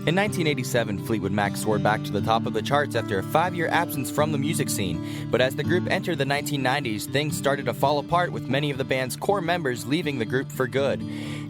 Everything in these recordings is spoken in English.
In 1987, Fleetwood Mac soared back to the top of the charts after a 5-year absence from the music scene. But as the group entered the 1990s, things started to fall apart with many of the band's core members leaving the group for good.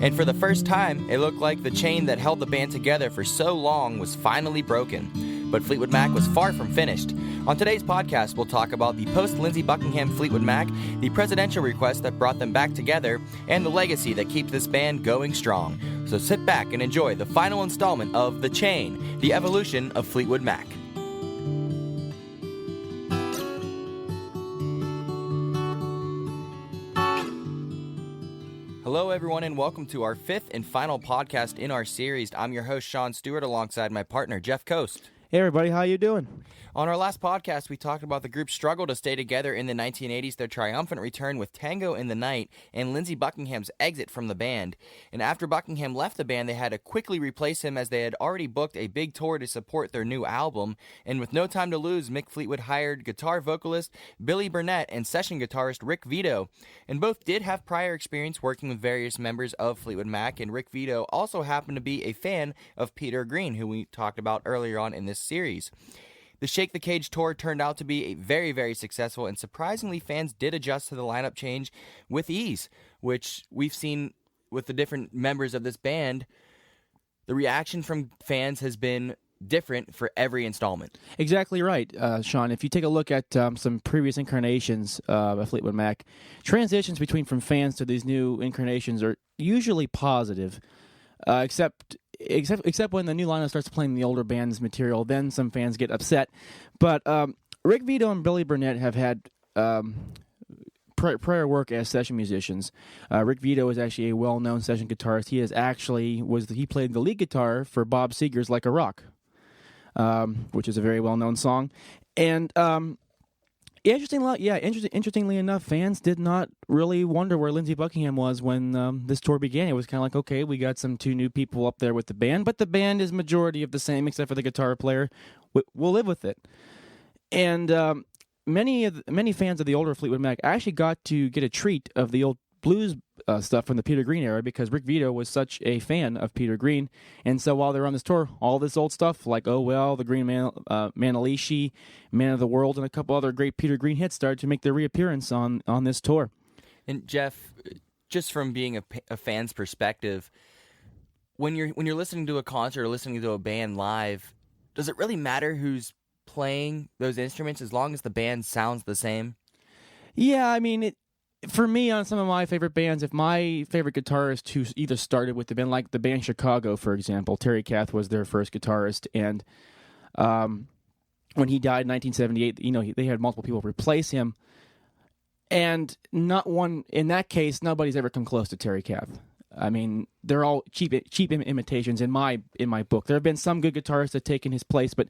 And for the first time, it looked like the chain that held the band together for so long was finally broken. But Fleetwood Mac was far from finished. On today's podcast, we'll talk about the post-Lindsey Buckingham Fleetwood Mac, the presidential request that brought them back together, and the legacy that keeps this band going strong. So sit back and enjoy the final installment of The Chain, the evolution of Fleetwood Mac. Hello everyone and welcome to our fifth and final podcast in our series. I'm your host Sean Stewart alongside my partner Jeff Coast. Hey everybody, how you doing? On our last podcast, we talked about the group's struggle to stay together in the 1980s, their triumphant return with Tango in the Night, and Lindsey Buckingham's exit from the band. And after Buckingham left the band, they had to quickly replace him as they had already booked a big tour to support their new album. And with no time to lose, Mick Fleetwood hired guitar vocalist Billy Burnett and session guitarist Rick Vito. And both did have prior experience working with various members of Fleetwood Mac, and Rick Vito also happened to be a fan of Peter Green, who we talked about earlier on in this series. The Shake the Cage tour turned out to be a very, very successful, and surprisingly, fans did adjust to the lineup change with ease, which we've seen with the different members of this band. The reaction from fans has been different for every installment. Exactly right, Sean. If you take a look at some previous incarnations of Fleetwood Mac, transitions from fans to these new incarnations are usually positive, except when the new lineup starts playing the older band's material, then some fans get upset. But Rick Vito and Billy Burnett have had prior work as session musicians. Rick Vito is actually a well-known session guitarist. He played the lead guitar for Bob Seger's "Like a Rock," which is a very well-known song. And interestingly enough, fans did not really wonder where Lindsey Buckingham was when this tour began. It was kind of like, okay, we got two new people up there with the band, but the band is majority of the same except for the guitar player. We'll live with it. And many fans of the older Fleetwood Mac actually got to get a treat of the old blues stuff from the Peter Green era because Rick Vito was such a fan of Peter Green. And so while they were on this tour, all this old stuff like "Oh Well," "The Green Man," "Manalishi," "Man of the World," and a couple other great Peter Green hits started to make their reappearance on this tour. And Jeff, just from being a fan's perspective, when you're listening to a concert or listening to a band live, does it really matter who's playing those instruments as long as the band sounds the same? Yeah, I mean, for me, on some of my favorite bands, if my favorite guitarist who either started with the band, like the band Chicago, for example, Terry Kath was their first guitarist, and when he died in 1978, they had multiple people replace him, and in that case, nobody's ever come close to Terry Kath. I mean, they're all cheap imitations in my book. There have been some good guitarists that have taken his place, but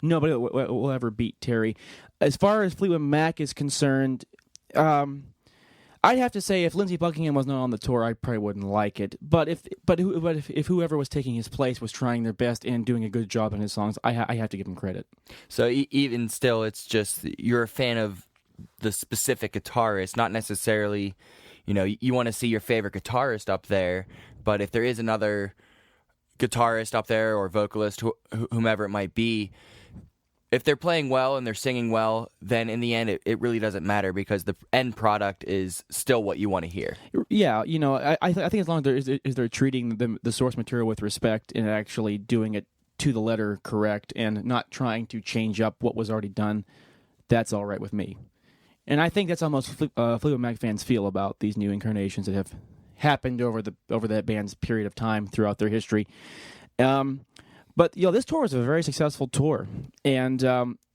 nobody will ever beat Terry. As far as Fleetwood Mac is concerned, I'd have to say if Lindsey Buckingham was not on the tour, I probably wouldn't like it. But if whoever was taking his place was trying their best and doing a good job on his songs, I have to give him credit. So even still, it's just you're a fan of the specific guitarist, not necessarily, you want to see your favorite guitarist up there. But if there is another guitarist up there or vocalist, whomever it might be, if they're playing well and they're singing well, then in the end, it really doesn't matter because the end product is still what you want to hear. Yeah, I think as long as they're treating the source material with respect and actually doing it to the letter correct and not trying to change up what was already done, that's all right with me. And I think that's how most Fleetwood Mac fans feel about these new incarnations that have happened over that band's period of time throughout their history. But this tour was a very successful tour, and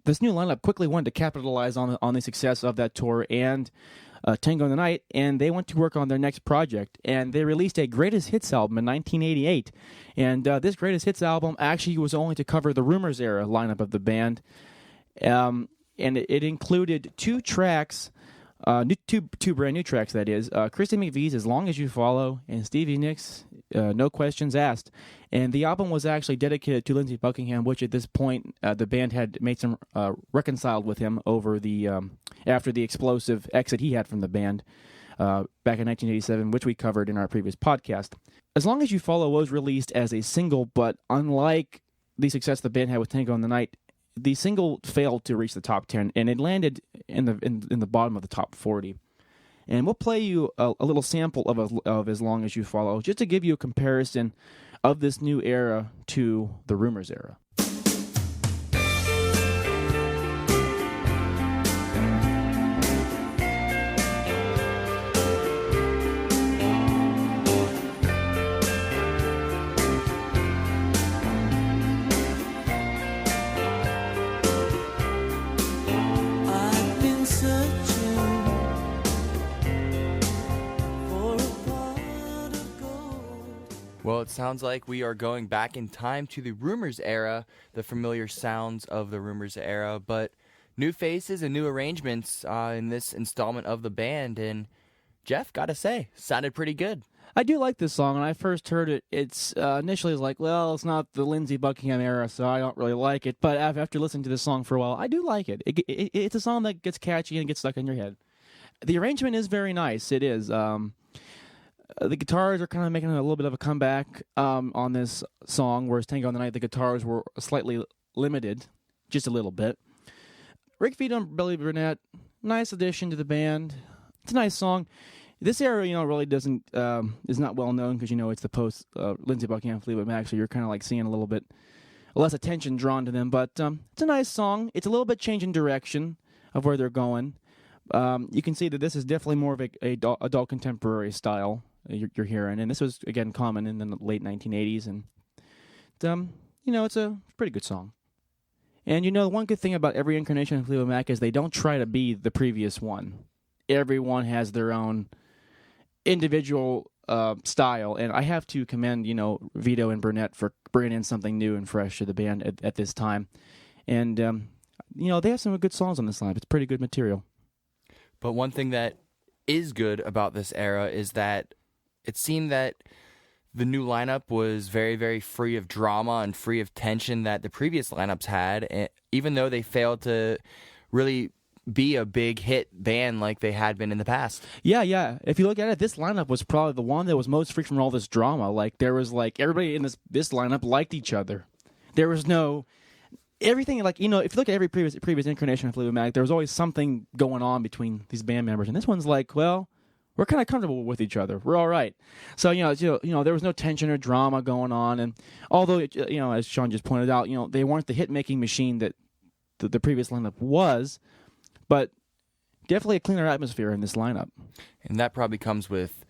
this new lineup quickly wanted to capitalize on the success of that tour and Tango in the Night, and they went to work on their next project, and they released a Greatest Hits album in 1988. And this Greatest Hits album actually was only to cover the Rumors era lineup of the band, and it included two tracks. Two brand new tracks, that is. Christine Mcvie's "As Long as You Follow" and Stevie Nicks' "No Questions Asked." And the album was actually dedicated to Lindsey Buckingham, which at this point the band had made some reconciled with him over after the explosive exit he had from the band back in 1987, which we covered in our previous podcast. "As Long as You Follow" was released as a single, but unlike the success the band had with Tango in the Night, the single failed to reach the top 10, and it landed in the bottom of the top 40. And we'll play you a little sample of As Long As You Follow, just to give you a comparison of this new era to the Rumors era. Well, it sounds like we are going back in time to the Rumors era, the familiar sounds of the Rumors era, but new faces and new arrangements in this installment of the band. And Jeff, gotta say, sounded pretty good. I do like this song. When I first heard it, it's initially like, well, it's not the Lindsey Buckingham era, so I don't really like it. But after listening to this song for a while, I do like it. It's a song that gets catchy and gets stuck in your head. The arrangement is very nice. It is. The guitars are kind of making a little bit of a comeback on this song, whereas Tango in the Night, the guitars were slightly limited, just a little bit. Rick Vito and Billy Burnett, nice addition to the band. It's a nice song. This era, really doesn't is not well known because it's the post Lindsey Buckingham, Fleetwood Mac, so you're kind of like seeing a little bit less attention drawn to them. But it's a nice song. It's a little bit changing direction of where they're going. You can see that this is definitely more of a adult contemporary style. You're hearing, and this was again common in the late 1980s, and it's a pretty good song. And one good thing about every incarnation of Fleetwood Mac is they don't try to be the previous one. Everyone has their own individual style, and I have to commend Vito and Burnett for bringing in something new and fresh to the band at this time. And they have some good songs on this line. It's pretty good material. But one thing that is good about this era is that it seemed that the new lineup was very, very free of drama and free of tension that the previous lineups had, even though they failed to really be a big hit band like they had been in the past. Yeah. If you look at it, this lineup was probably the one that was most free from all this drama. Like, there was, everybody in this lineup liked each other. There was no... Everything, if you look at every previous incarnation of Fleetwood Mac, there was always something going on between these band members. And this one's like, well... We're kind of comfortable with each other. We're all right. So there was no tension or drama going on, and although as Sean just pointed out, they weren't the hit-making machine that the previous lineup was, but definitely a cleaner atmosphere in this lineup. And that probably comes with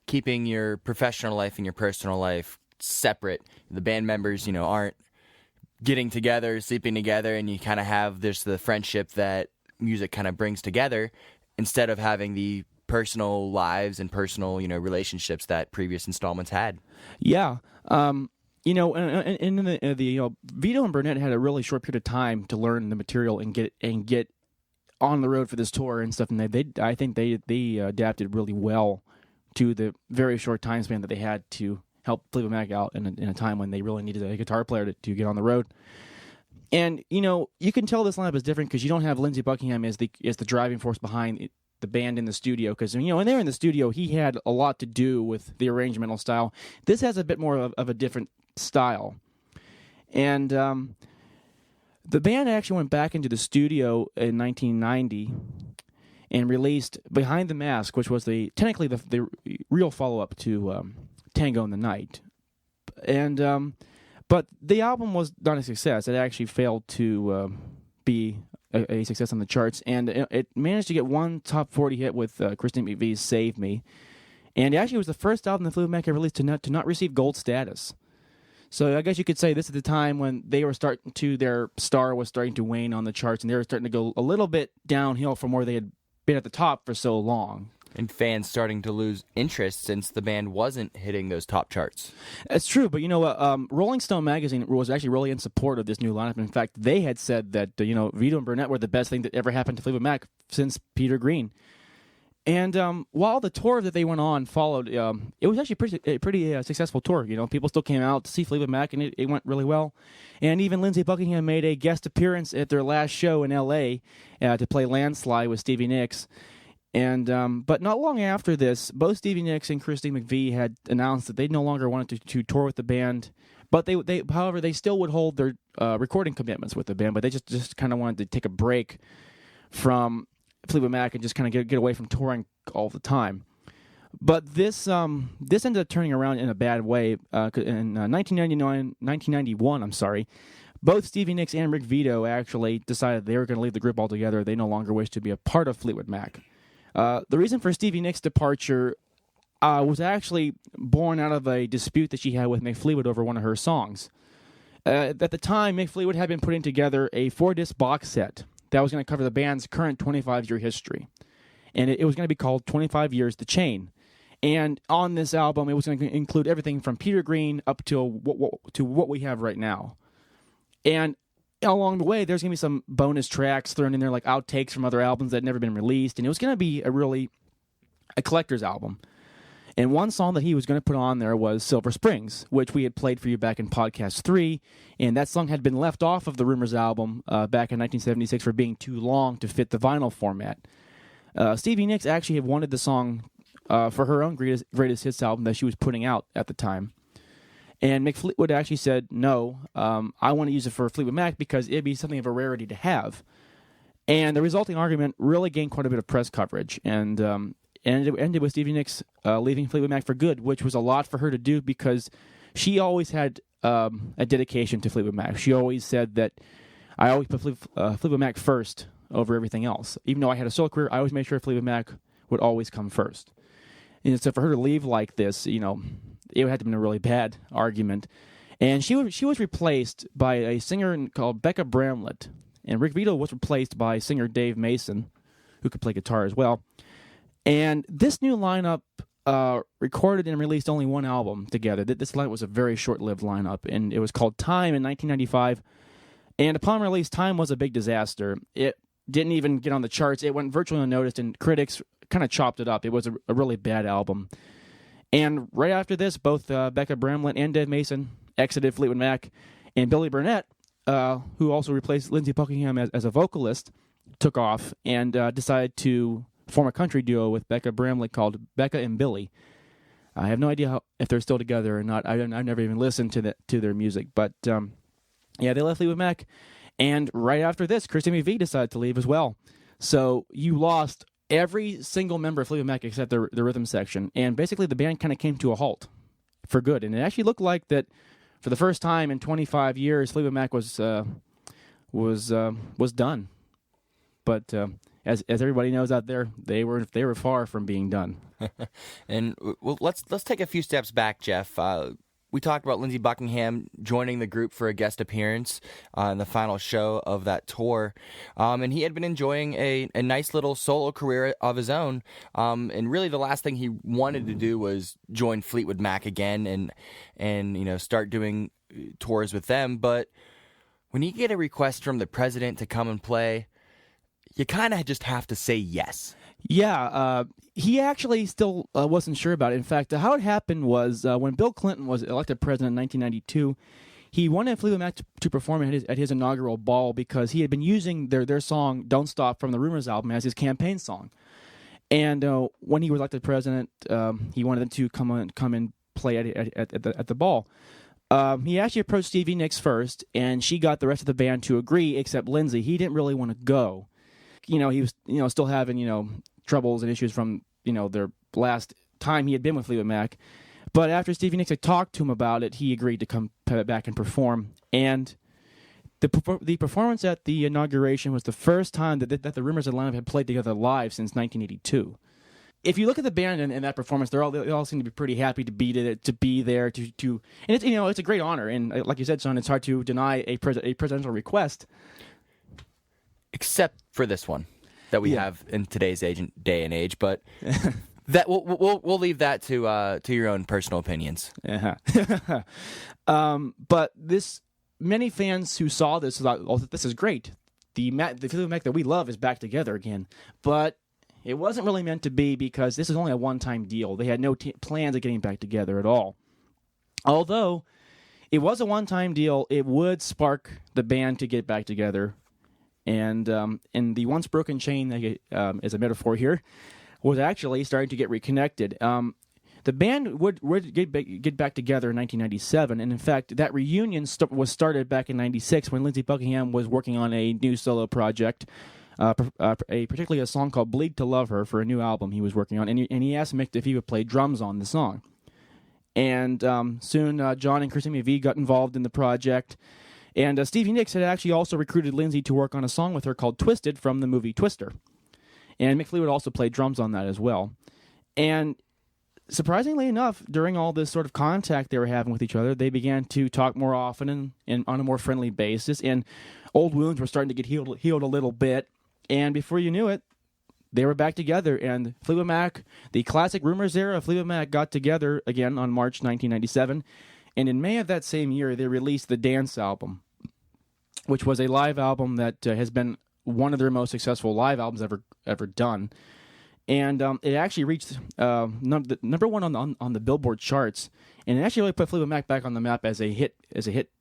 keeping your professional life and your personal life separate. The band members, aren't getting together, sleeping together, and you kind of have the friendship that music kind of brings together, instead of having the personal lives and personal, relationships that previous installments had. Yeah. And Vito and Burnett had a really short period of time to learn the material and get on the road for this tour and stuff. And I think they adapted really well to the very short time span that they had to help Fleetwood Mac out in a time when they really needed a guitar player to get on the road. And you can tell this lineup is different because you don't have Lindsey Buckingham as the driving force behind the band in the studio, because when they were in the studio, he had a lot to do with the arrangemental style. This has a bit more of a different style, and the band actually went back into the studio in 1990 and released Behind the Mask, which was technically the real follow-up to Tango in the Night, and but the album was not a success. It actually failed to be a success on the charts, and it managed to get one top 40 hit with Christine Mcvie's Save Me, and it actually was the first album that Fleetwood Mac had released to not receive gold status. So I guess you could say this is the time when their star was starting to wane on the charts, and they were starting to go a little bit downhill from where they had been at the top for so long. And fans starting to lose interest since the band wasn't hitting those top charts. That's true, but Rolling Stone magazine was actually really in support of this new lineup. In fact, they had said that Vito and Burnett were the best thing that ever happened to Fleetwood Mac since Peter Green. And while the tour that they went on followed, it was actually a pretty successful tour. People still came out to see Fleetwood Mac, and it went really well. And even Lindsey Buckingham made a guest appearance at their last show in L.A. To play Landslide with Stevie Nicks. And but not long after this, both Stevie Nicks and Christine Mcvie had announced that they no longer wanted to tour with the band. But however, they still would hold their recording commitments with the band. But they just kind of wanted to take a break from Fleetwood Mac and just kind of get away from touring all the time. But this ended up turning around in a bad way. In 1991, both Stevie Nicks and Rick Vito actually decided they were going to leave the group altogether. They no longer wished to be a part of Fleetwood Mac. The reason for Stevie Nicks' departure was actually born out of a dispute that she had with Mick Fleetwood over one of her songs. At the time, Mick Fleetwood had been putting together a 4-disc box set that was going to cover the band's current 25-year history. And it was going to be called 25 Years The Chain. And on this album, it was going to include everything from Peter Green up to what we have right now. And along the way, there's going to be some bonus tracks thrown in there, like outtakes from other albums that had never been released. And it was going to be a collector's album. And one song that he was going to put on there was Silver Springs, which we had played for you back in Podcast 3. And that song had been left off of the Rumors album back in 1976 for being too long to fit the vinyl format. Stevie Nicks actually had wanted the song for her own greatest hits album that she was putting out at the time. And Mick Fleetwood actually said, no, I want to use it for Fleetwood Mac because it'd be something of a rarity to have. And the resulting argument really gained quite a bit of press coverage. And it ended with Stevie Nicks leaving Fleetwood Mac for good, which was a lot for her to do because she always had a dedication to Fleetwood Mac. She always said that I always put Fleetwood Mac first over everything else. Even though I had a solo career, I always made sure Fleetwood Mac would always come first. And so for her to leave like this, it had to have been a really bad argument. And she was replaced by a singer called Becca Bramlett. And Rick Vito was replaced by singer Dave Mason, who could play guitar as well. And this new lineup recorded and released only one album together. This lineup was a very short-lived lineup, and it was called Time in 1995. And upon release, Time was a big disaster. It didn't even get on the charts. It went virtually unnoticed, and critics kind of chopped it up. It was a really bad album. And right after this, both Becca Bramlett and Dave Mason exited Fleetwood Mac, and Billy Burnett, who also replaced Lindsey Buckingham as a vocalist, took off and decided to form a country duo with Becca Bramlett called Becca and Billy. I have no idea if they're still together or not. I've never even listened to their music, but they left Fleetwood Mac. And right after this, Christine Mcvie decided to leave as well. So you lost every single member of Fleetwood Mac except the rhythm section, and basically the band kind of came to a halt for good. And it actually looked like that for the first time in 25 years, Fleetwood Mac was done. But as everybody knows out there, they were far from being done. And let's take a few steps back, Jeff. We talked about Lindsey Buckingham joining the group for a guest appearance in the final show of that tour. And he had been enjoying a nice little solo career of his own. And really the last thing he wanted to do was join Fleetwood Mac again and start doing tours with them. But when you get a request from the president to come and play, you kind of just have to say yes. Yeah, he actually still wasn't sure about it. In fact, how it happened was when Bill Clinton was elected president in 1992, he wanted Fleetwood Mac to perform at his inaugural ball because he had been using their song "Don't Stop" from the Rumors album as his campaign song. And when he was elected president, he wanted them to come and play at the ball. He actually approached Stevie Nicks first, and she got the rest of the band to agree, except Lindsey. He didn't really want to go. He was still having troubles and issues from their last time he had been with Fleetwood Mac. But after Stevie Nicks had talked to him about it, he agreed to come back and perform. And the performance at the inauguration was the first time that the Rumors and lineup had played together live since 1982. If you look at the band and that performance, they all seem to be pretty happy to be there and it's a great honor. And like you said, son, it's hard to deny a presidential request. Except for this one that we have in today's day and age, but that we'll leave that to your own personal opinions. Uh-huh. But many fans who saw this thought, "Oh, this is great. The Fleetwood Mac that we love is back together again." But it wasn't really meant to be because this is only a one-time deal. They had no plans of getting back together at all. Although it was a one-time deal, it would spark the band to get back together. And in the once broken chain is a metaphor here. was actually starting to get reconnected. The band would get back together in 1997, and in fact, that reunion was started back in 96 when Lindsey Buckingham was working on a new solo project, particularly a song called Bleed to Love Her for a new album he was working on, and he asked Mick if he would play drums on the song. And soon John and Christine Mcvie got involved in the project, and Stevie Nicks had actually also recruited Lindsey to work on a song with her called Twisted from the movie Twister. And Mick Fleetwood also played drums on that as well. And surprisingly enough, during all this sort of contact they were having with each other, they began to talk more often and on a more friendly basis, and old wounds were starting to get healed a little bit, and before you knew it, they were back together, and Fleetwood Mac, the classic Rumors era of Fleetwood Mac, got together again on March 1997, and in May of that same year, they released the Dance album, which was a live album that has been one of their most successful live albums ever done. And it actually reached number one on the Billboard charts, and it actually really put Fleetwood Mac back on the map as a hit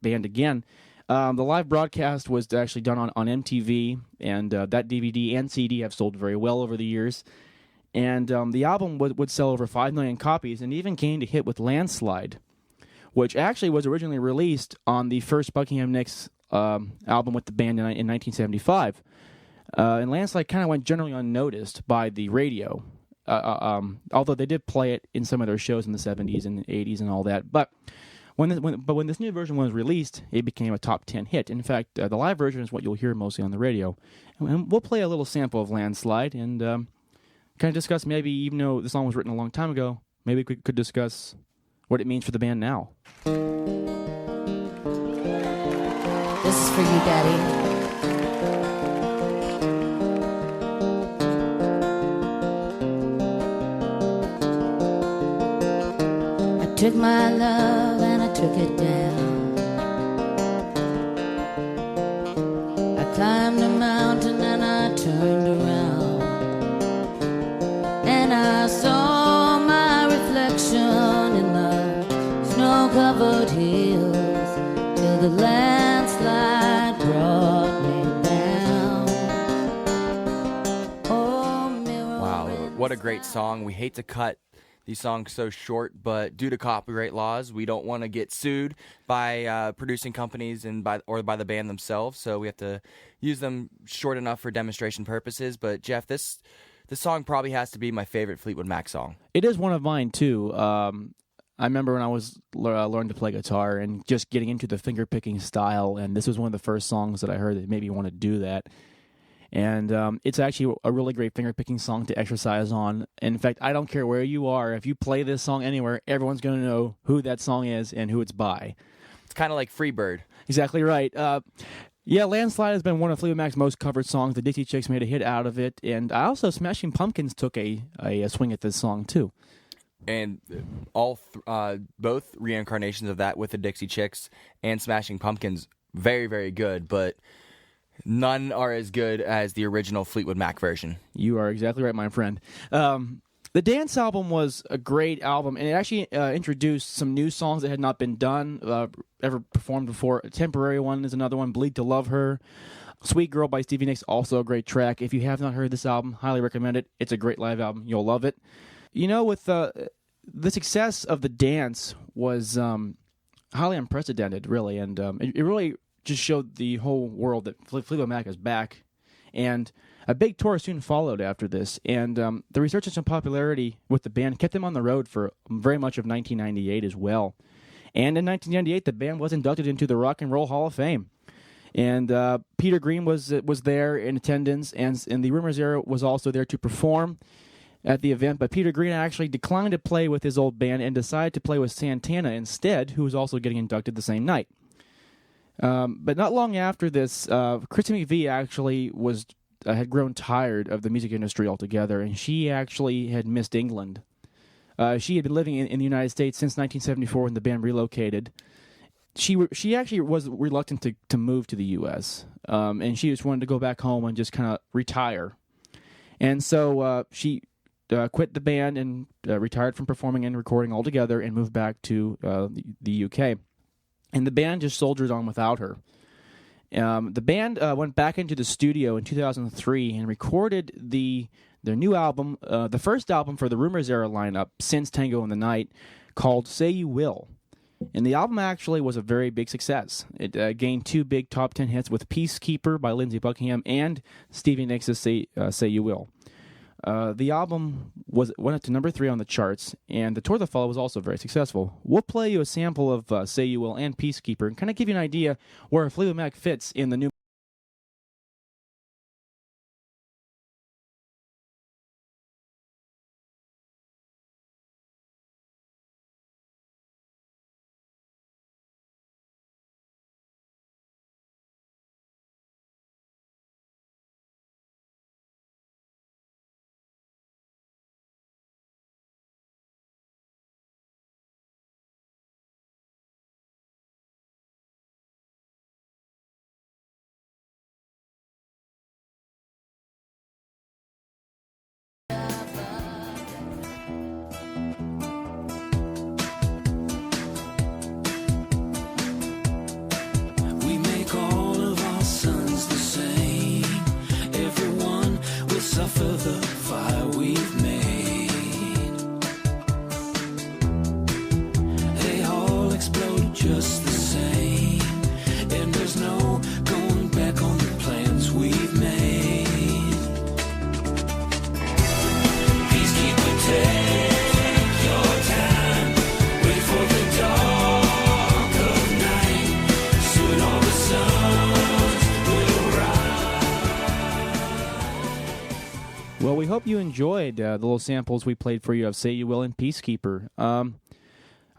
band again. The live broadcast was actually done on MTV, and that DVD and CD have sold very well over the years. And the album would sell over 5 million copies, and even came to hit with Landslide, which actually was originally released on the first Buckingham Nicks album with the band in 1975. And Landslide kind of went generally unnoticed by the radio, although they did play it in some of their shows in the 70s and 80s and all that. But when this new version was released, it became a top 10 hit. In fact, the live version is what you'll hear mostly on the radio. And we'll play a little sample of Landslide and kind of discuss, maybe even though the song was written a long time ago, maybe we could discuss what it means for the band now. This is for you, Daddy. Took my love and I took it down. I climbed a mountain and I turned around, and I saw my reflection in the snow-covered hills till the landslide brought me down. Oh, mirror. Wow, what a great song. We hate to cut these songs so short, but due to copyright laws, we don't want to get sued by producing companies and by the band themselves, so we have to use them short enough for demonstration purposes. But Jeff, this song probably has to be my favorite Fleetwood Mac song. It is one of mine too. I remember when I was learning to play guitar and just getting into the finger picking style, and this was one of the first songs that I heard that made me want to do that. And it's actually a really great finger-picking song to exercise on. In fact, I don't care where you are. If you play this song anywhere, everyone's going to know who that song is and who it's by. It's kind of like Freebird. Exactly right. Yeah, Landslide has been one of Fleetwood Mac's most covered songs. The Dixie Chicks made a hit out of it. And also, Smashing Pumpkins took a swing at this song, too. And both reincarnations of that with the Dixie Chicks and Smashing Pumpkins, very, very good, but none are as good as the original Fleetwood Mac version. You are exactly right, my friend. The Dance album was a great album, and it actually introduced some new songs that had not been done, ever performed before. A Temporary one is another one, Bleed to Love Her. Sweet Girl by Stevie Nicks, also a great track. If you have not heard this album, highly recommend it. It's a great live album. You'll love it. You know, with the success of The Dance was highly unprecedented, really, and it really just showed the whole world that Fleetwood Mac is back. And a big tour soon followed after this, and the resurgence in popularity with the band kept them on the road for very much of 1998 as well. And in 1998, the band was inducted into the Rock and Roll Hall of Fame. And Peter Green was there in attendance, and the Rumors era was also there to perform at the event. But Peter Green actually declined to play with his old band and decided to play with Santana instead, who was also getting inducted the same night. But not long after this, Christine Mcvie actually had grown tired of the music industry altogether, and she actually had missed England. She had been living in the United States since 1974 when the band relocated. She actually was reluctant to move to the U.S., and she just wanted to go back home and just kind of retire. And so she quit the band and retired from performing and recording altogether and moved back to the U.K., and the band just soldiered on without her. The band went back into the studio in 2003 and recorded their new album, the first album for the Rumors era lineup since Tango in the Night, called Say You Will. And the album actually was a very big success. It gained 2 big top 10 hits with Peacekeeper by Lindsey Buckingham and Stevie Nicks' Say You Will. The album went up to number 3 on the charts, and the tour that followed was also very successful. We'll play you a sample of Say You Will and Peacekeeper and kind of give you an idea where Fleetwood Mac fits in the new. We make all of our sons the same. Everyone will suffer the fire we've made. They all explode just the same, and there's no going back on the plans we've made. Peacekeeper, take your time. Wait for the dark of night. Soon all the suns will rise. Well, we hope you enjoyed the little samples we played for you of Say You Will and Peacekeeper.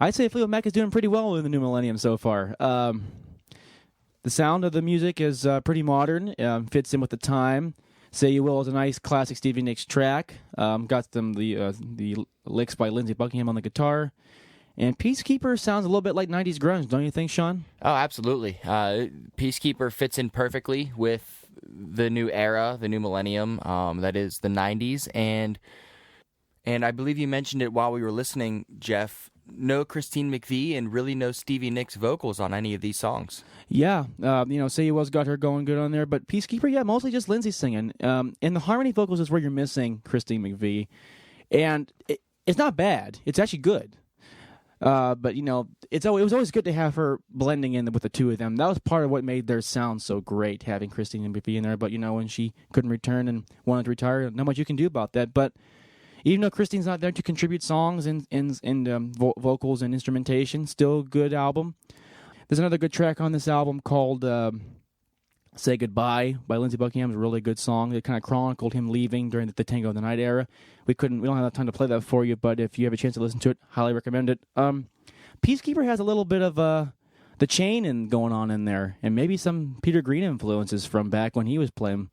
I'd say Fleetwood Mac is doing pretty well in the new millennium so far. The sound of the music is pretty modern, fits in with the time. Say You Will is a nice classic Stevie Nicks track. Got them the licks by Lindsey Buckingham on the guitar. And Peacekeeper sounds a little bit like 90s grunge, don't you think, Sean? Oh, absolutely. Peacekeeper fits in perfectly with the new era, the new millennium, that is the 90s. And I believe you mentioned it while we were listening, Jeff. No Christine Mcvie and really no Stevie Nicks vocals on any of these songs. Yeah, Say You Will's got her going good on there, but Peacekeeper, yeah, mostly just Lindsey singing. And the harmony vocals is where you're missing Christine McVie. And it's not bad. It's actually good. But, it was always good to have her blending in with the two of them. That was part of what made their sound so great, having Christine McVie in there. But, when she couldn't return and wanted to retire, not much you can do about that. But even though Christine's not there to contribute songs and vocals and instrumentation, still a good album. There's another good track on this album called Say Goodbye by Lindsey Buckingham. It's a really good song. It kind of chronicled him leaving during the Tango of the Night era. We don't have enough time to play that for you, but if you have a chance to listen to it, highly recommend it. Peacekeeper has a little bit of the Chain going on in there, and maybe some Peter Green influences from back when he was playing.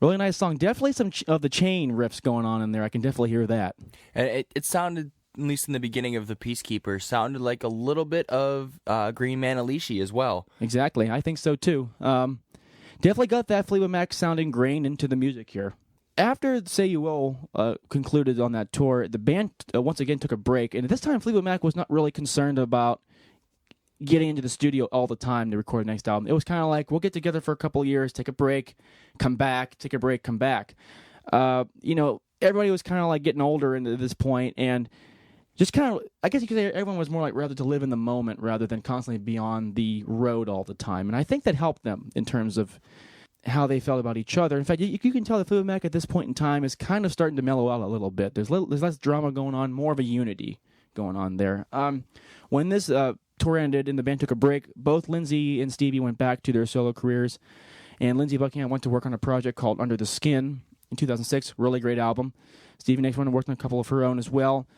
Really nice song. Definitely some of the Chain riffs going on in there. I can definitely hear that. It sounded, at least in the beginning of the Peacekeeper, sounded like a little bit of Green Man Alicia as well. Exactly. I think so, too. Definitely got that Fleetwood Mac sound ingrained into the music here. After Say You Will concluded on that tour, the band once again took a break, and at this time Fleetwood Mac was not really concerned about getting into the studio all the time to record the next album. It was kind of like, we'll get together for a couple of years, take a break, come back, take a break, come back. Everybody was kind of like getting older into this point, and just kind of, I guess you could say everyone was more like rather to live in the moment rather than constantly be on the road all the time. And I think that helped them in terms of how they felt about each other. In fact, you can tell that Fleetwood Mac at this point in time is kind of starting to mellow out a little bit. There's less drama going on, more of a unity going on there. When this tour ended and the band took a break, both Lindsey and Stevie went back to their solo careers, and Lindsey Buckingham went to work on a project called Under the Skin in 2006. Really great album. Stevie Nicks went and worked on a couple of her own as well.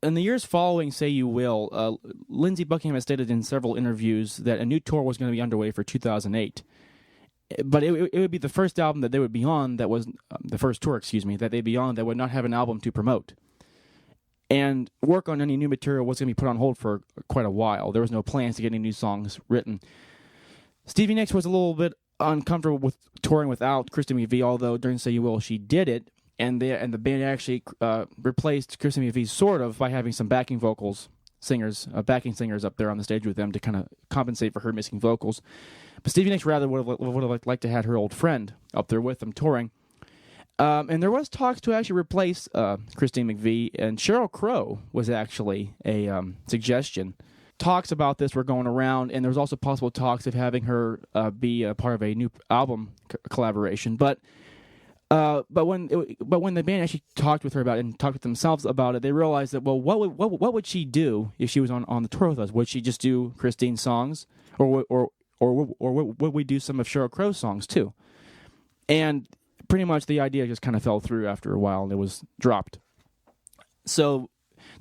In the years following Say You Will, Lindsey Buckingham has stated in several interviews that a new tour was going to be underway for 2008. But it would be the first album that they would be on that was the first tour, that they'd be on that would not have an album to promote. And work on any new material was going to be put on hold for quite a while. There was no plans to get any new songs written. Stevie Nicks was a little bit uncomfortable with touring without Christine McVie, although during Say You Will she did it, and the band actually replaced Christine McVie sort of by having some backing vocals backing singers up there on the stage with them to kind of compensate for her missing vocals. But Stevie Nicks rather would have liked to have her old friend up there with them touring. And there was talks to actually replace Christine Mcvie, and Sheryl Crow was actually a suggestion. Talks about this were going around, and there was also possible talks of having her be a part of a new album collaboration. But when the band actually talked with her about it and talked with themselves about it, they realized that, well, what would she do if she was on the tour with us? Would she just do Christine's songs, or would we do some of Sheryl Crow's songs too? And pretty much the idea just kind of fell through after a while, and it was dropped. So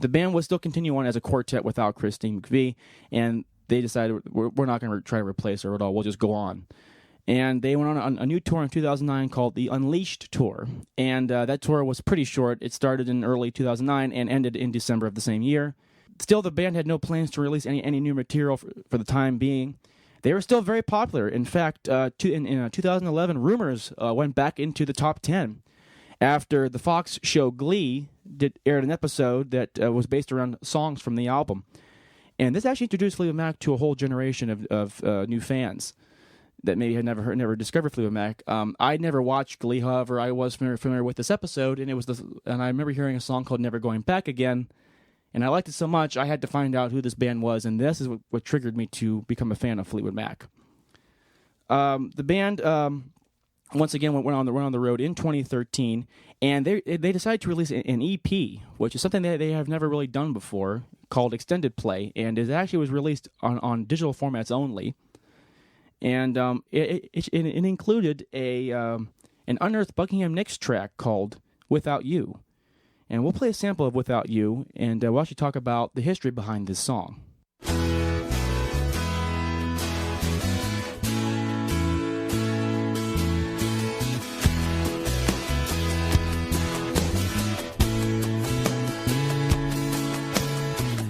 the band would still continue on as a quartet without Christine Mcvie, and they decided we're not going to try to replace her at all. We'll just go on. And they went on a new tour in 2009 called the Unleashed Tour. And that tour was pretty short. It started in early 2009 and ended in December of the same year. Still, the band had no plans to release any new material for the time being. They were still very popular. In fact, in 2011, Rumors went back into the top 10 after the Fox show Glee aired an episode that was based around songs from the album. And this actually introduced Fleetwood Mac to a whole generation of new fans that maybe had never discovered Fleetwood Mac. I'd never watched Glee, however, I was familiar with this episode, and and I remember hearing a song called Never Going Back Again, and I liked it so much I had to find out who this band was, and this is what triggered me to become a fan of Fleetwood Mac. The band once again went on the road in 2013, and they decided to release an EP, which is something that they have never really done before, called Extended Play, and it actually was released on digital formats only. And it included an unearthed Buckingham Nicks track called Without You. And we'll play a sample of Without You, and we'll actually talk about the history behind this song.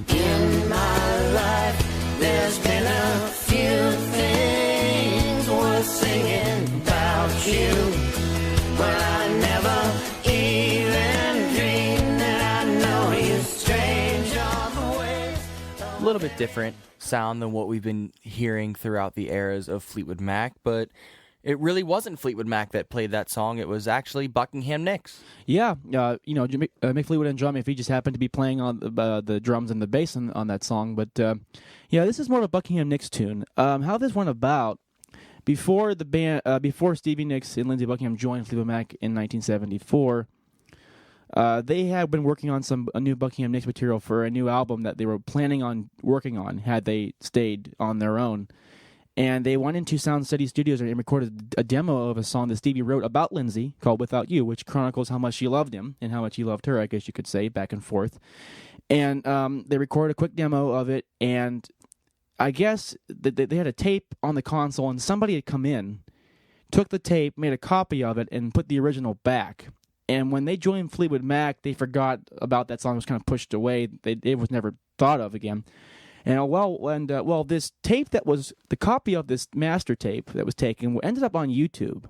In my life, there's been a few things worth singing about you, but I never even dreamed that I know you, strange all the ways. A little bit different sound than what we've been hearing throughout the eras of Fleetwood Mac, but it really wasn't Fleetwood Mac that played that song. It was actually Buckingham Nicks. Yeah, Mick Fleetwood and John Mcvie just happened to be playing on the drums and the bass on that song. But this is more of a Buckingham Nicks tune. How this went about, before Stevie Nicks and Lindsey Buckingham joined Fleetwood Mac in 1974, they had been working on a new Buckingham Nicks material for a new album that they were planning on working on had they stayed on their own. And they went into Sound City Studios and recorded a demo of a song that Stevie wrote about Lindsey called Without You, which chronicles how much she loved him and how much he loved her, I guess you could say, back and forth. And they recorded a quick demo of it, and I guess they had a tape on the console, and somebody had come in, took the tape, made a copy of it, and put the original back. And when they joined Fleetwood Mac, they forgot about that song. It was kind of pushed away. It was never thought of again. And this tape that was the copy of this master tape that was taken ended up on YouTube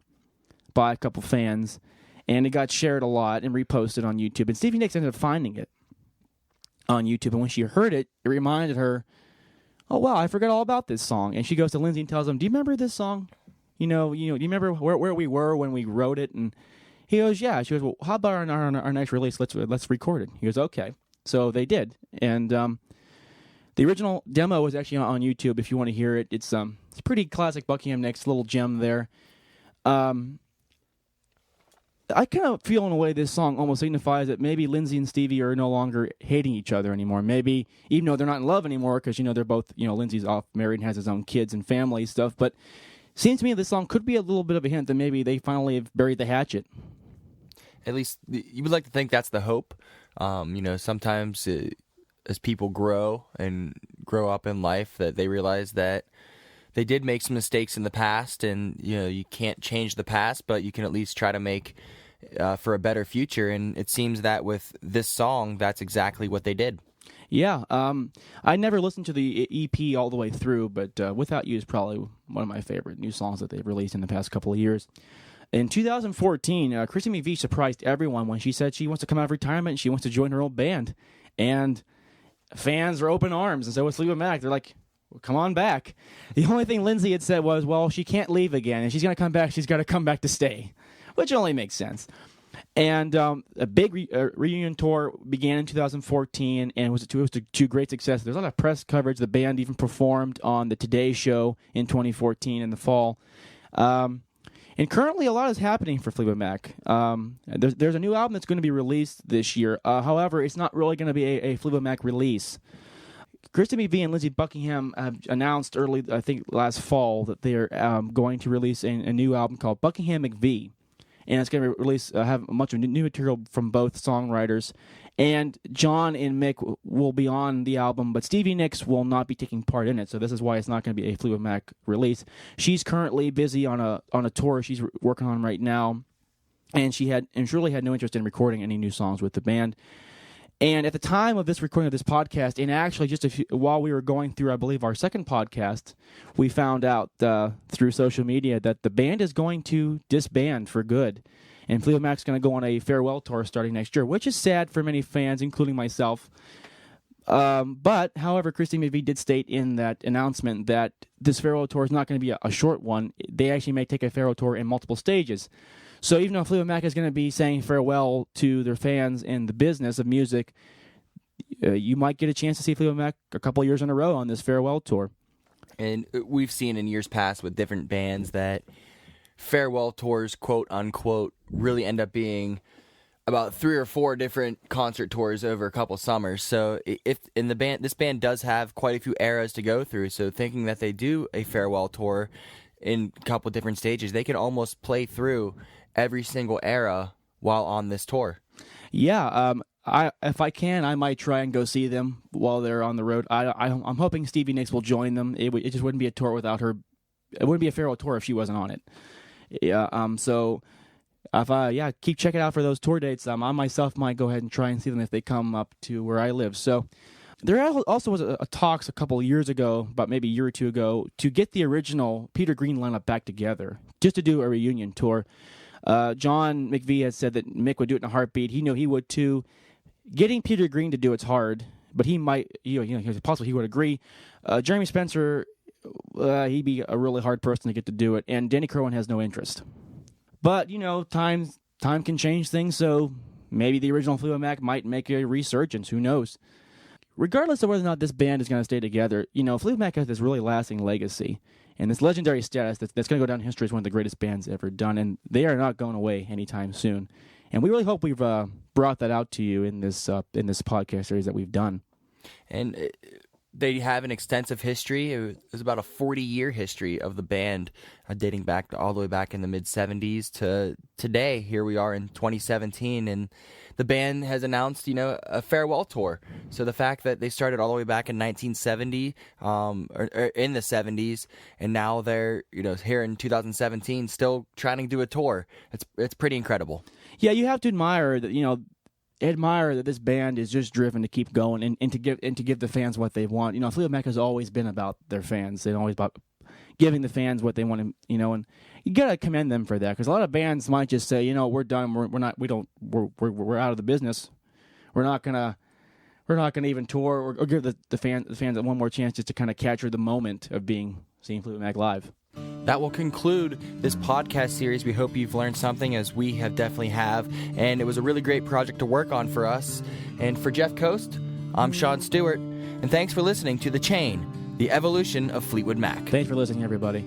by a couple fans, and it got shared a lot and reposted on YouTube. And Stevie Nicks ended up finding it on YouTube, and when she heard it, it reminded her, "Oh wow, I forgot all about this song." And she goes to Lindsey and tells him, "Do you remember this song? Do you remember where we were when we wrote it?" And he goes, "Yeah." She goes, "Well, how about our next release? Let's record it." He goes, "Okay." So they did, and the original demo is actually on YouTube if you want to hear it. It's a pretty classic Buckingham Nicks little gem there. I kind of feel in a way this song almost signifies that maybe Lindsey and Stevie are no longer hating each other anymore. Maybe even though they're not in love anymore, because they're both Lindsey's off married and has his own kids and family stuff. But it seems to me this song could be a little bit of a hint that maybe they finally have buried the hatchet. At least you would like to think that's the hope. Sometimes as people grow up in life, that they realize that they did make some mistakes in the past, and you can't change the past, but you can at least try to make for a better future. And it seems that with this song, that's exactly what they did. Yeah, I never listened to the EP all the way through, but Without You is probably one of my favorite new songs that they've released in the past couple of years. In 2014, Christine Mcvie surprised everyone when she said she wants to come out of retirement and she wants to join her old band. And fans are open arms, and so was Fleetwood Mac. They're like, well, come on back. The only thing Lindsey had said was, well, she can't leave again, and she's going to come back. She's got to come back to stay, which only makes sense. And a big reunion tour began in 2014, and it was to great success. There's a lot of press coverage. The band even performed on the Today Show in 2014 in the fall. And currently, a lot is happening for Fleetwood Mac. There's a new album that's going to be released this year. However, it's not really going to be a Fleetwood Mac release. Christine Mcvie and Lindsey Buckingham have announced early, I think last fall, that they're going to release a new album called Buckingham Mcvie. And it's going to release have a bunch of new material from both songwriters. And John and Mick will be on the album, but Stevie Nicks will not be taking part in it. So this is why it's not going to be a Fleetwood Mac release. She's currently busy on a tour she's working on right now, and she really had no interest in recording any new songs with the band. And at the time of this recording of this podcast, and actually just while we were going through, I believe, our second podcast, we found out through social media that the band is going to disband for good. And Fleetwood Mac's going to go on a farewell tour starting next year, which is sad for many fans, including myself. But, however, Christine Mcvie did state in that announcement that this farewell tour is not going to be a short one. They actually may take a farewell tour in multiple stages. So even though Fleetwood Mac is going to be saying farewell to their fans in the business of music, you might get a chance to see Fleetwood Mac a couple of years in a row on this farewell tour. And we've seen in years past with different bands that farewell tours, quote unquote, really end up being about 3 or 4 different concert tours over a couple summers. So this band does have quite a few eras to go through. So thinking that they do a farewell tour in a couple different stages, they can almost play through every single era while on this tour. Yeah, if I can, I might try and go see them while they're on the road. I'm hoping Stevie Nicks will join them. It just wouldn't be a tour without her. It wouldn't be a farewell tour if she wasn't on it. Yeah. So if keep checking out for those tour dates. I myself might go ahead and try and see them if they come up to where I live. So there also was a talks a couple of years ago, about maybe a year or two ago, to get the original Peter Green lineup back together just to do a reunion tour. John Mcvie has said that Mick would do it in a heartbeat. He knew he would too. Getting Peter Green to do it's hard, but he might. It's possible he would agree. Jeremy Spencer, he'd be a really hard person to get to do it, and Danny Kirwin has no interest. But time can change things, so maybe the original Fleetwood Mac might make a resurgence. Who knows? Regardless of whether or not this band is going to stay together, Fleetwood Mac has this really lasting legacy and this legendary status that's going to go down in history as one of the greatest bands ever done, and they are not going away anytime soon. And we really hope we've brought that out to you in this podcast series that we've done. And they have an extensive history. It was about a 40-year history of the band, dating back all the way back in the mid-'70s to today. Here we are in 2017, and the band has announced, a farewell tour. So the fact that they started all the way back in 1970, or in the 70s, and now they're, here in 2017, still trying to do a tour. It's pretty incredible. Yeah, you have to admire that, admire that this band is just driven to keep going and to give the fans what they want. Fleetwood Mac has always been about their fans. They're always about giving the fans what they want, and you gotta commend them for that, because a lot of bands might just say, we're done, we're out of the business, we're not gonna even tour or give the fans one more chance just to kind of capture the moment of seeing Fleetwood Mac live. That will conclude this podcast series. We hope you've learned something, as we have definitely have, and it was a really great project to work on for us. And for Jeff Coast, I'm Sean Stewart, and thanks for listening to The Chain, the evolution of Fleetwood Mac. Thanks for listening, everybody.